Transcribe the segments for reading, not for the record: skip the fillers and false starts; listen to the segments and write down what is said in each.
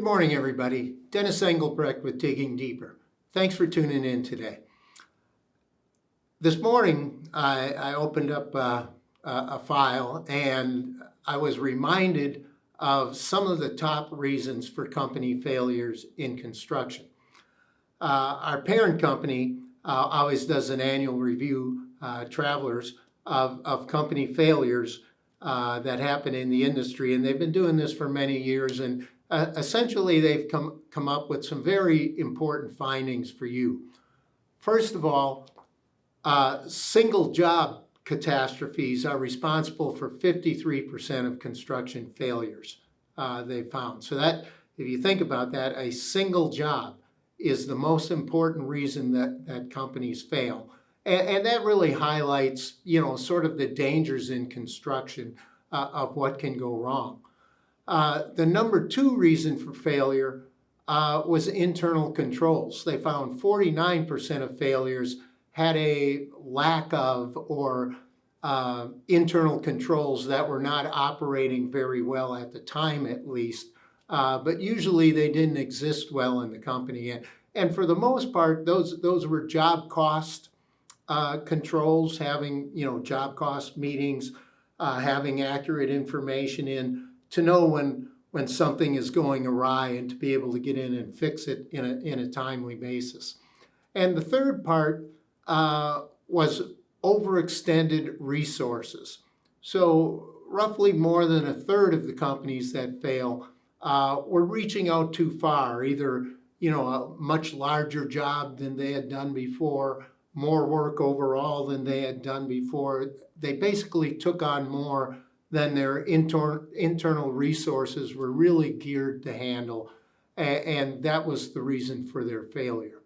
morning, everybody. Dennis Engelbrecht with Digging Deeper. Thanks for tuning in today. This morning, I opened up a file and I was reminded of some of the top reasons for company failures in construction. Our parent company always does an annual review, Travelers, of company failures that happen in the industry, and they've been doing this for many years, and essentially they've come up with some very important findings for you. First of all, single job catastrophes are responsible for 53% of construction failures they found. So that, if you think about that, a single job is the most important reason that companies fail. And that really highlights, sort of the dangers in construction of what can go wrong. The number two reason for failure was internal controls. They found 49% of failures had a lack of or internal controls that were not operating very well at the time, at least. But usually they didn't exist well in the company. And for the most part, those were job cost controls, having job cost meetings, having accurate information in to know when something is going awry and to be able to get in and fix it in a timely basis. And the third part was overextended resources. So roughly more than a third of the companies that fail were reaching out too far, either a much larger job than they had done before, more work overall than they had done before. They basically took on more than their internal resources were really geared to handle, and that was the reason for their failure.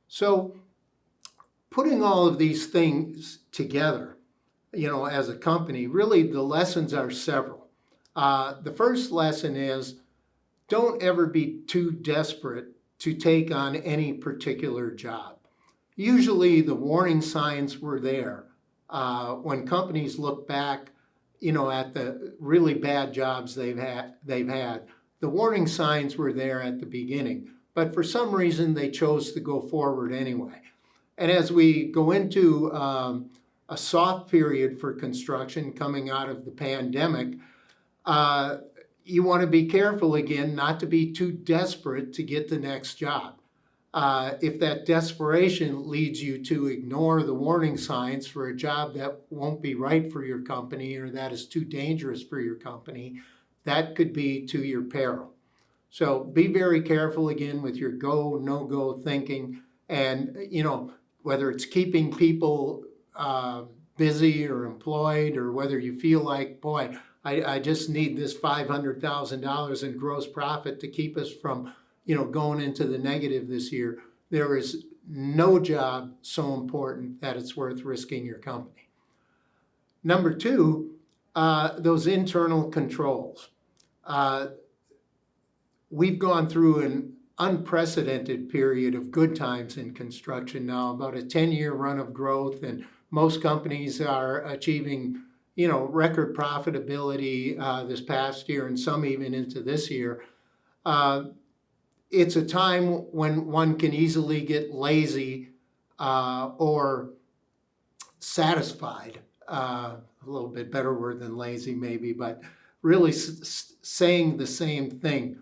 So putting all of these things together, as a company, really the lessons are several. The first lesson is don't ever be too desperate to take on any particular job. Usually the warning signs were there. When companies look back, at the really bad jobs they've had, the warning signs were there at the beginning. But for some reason, they chose to go forward anyway. And as we go into a soft period for construction coming out of the pandemic, you want to be careful again not to be too desperate to get the next job. If that desperation leads you to ignore the warning signs for a job that won't be right for your company or that is too dangerous for your company, that could be to your peril. So be very careful again with your go, no-go thinking, and whether it's keeping people busy or employed, or whether you feel like, boy, I just need this $500,000 in gross profit to keep us from going into the negative this year. There is no job so important that it's worth risking your company. Number two, those internal controls. We've gone through an unprecedented period of good times in construction now, about a 10-year run of growth, and most companies are achieving record profitability this past year and some even into this year. It's a time when one can easily get lazy or satisfied, a little bit better word than lazy maybe, but really saying the same thing.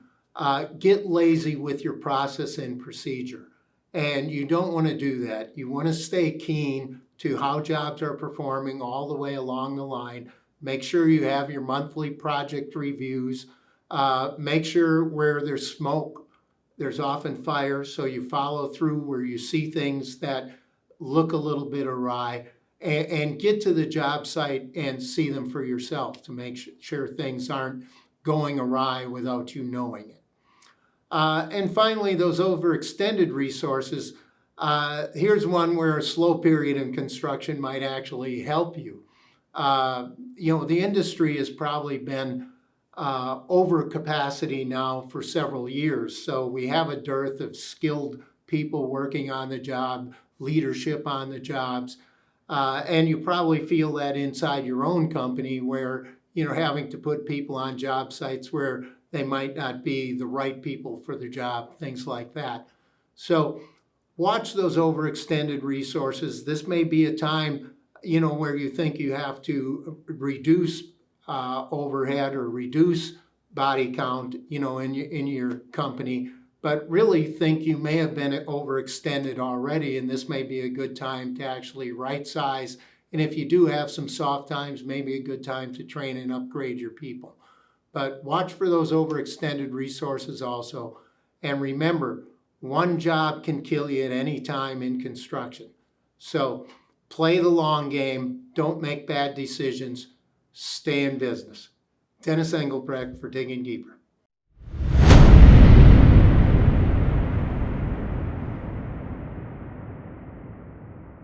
Get lazy with your process and procedure. And you don't want to do that. You want to stay keen to how jobs are performing all the way along the line. Make sure you have your monthly project reviews. Make sure where there's smoke, there's often fire, so you follow through where you see things that look a little bit awry, and get to the job site and see them for yourself to make sure things aren't going awry without you knowing it. And finally, those overextended resources. Here's one where a slow period in construction might actually help you. The industry has probably been over capacity now for several years. So we have a dearth of skilled people working on the job, leadership on the jobs. And you probably feel that inside your own company where, having to put people on job sites where they might not be the right people for the job, things like that. So watch those overextended resources. This may be a time, where you think you have to reduce overhead or reduce body count, in your company, but really think you may have been overextended already, and this may be a good time to actually right size. And if you do have some soft times, maybe a good time to train and upgrade your people. But watch for those overextended resources also. And remember, one job can kill you at any time in construction. So play the long game. Don't make bad decisions. Stay in business. Dennis Engelbrecht for Digging Deeper.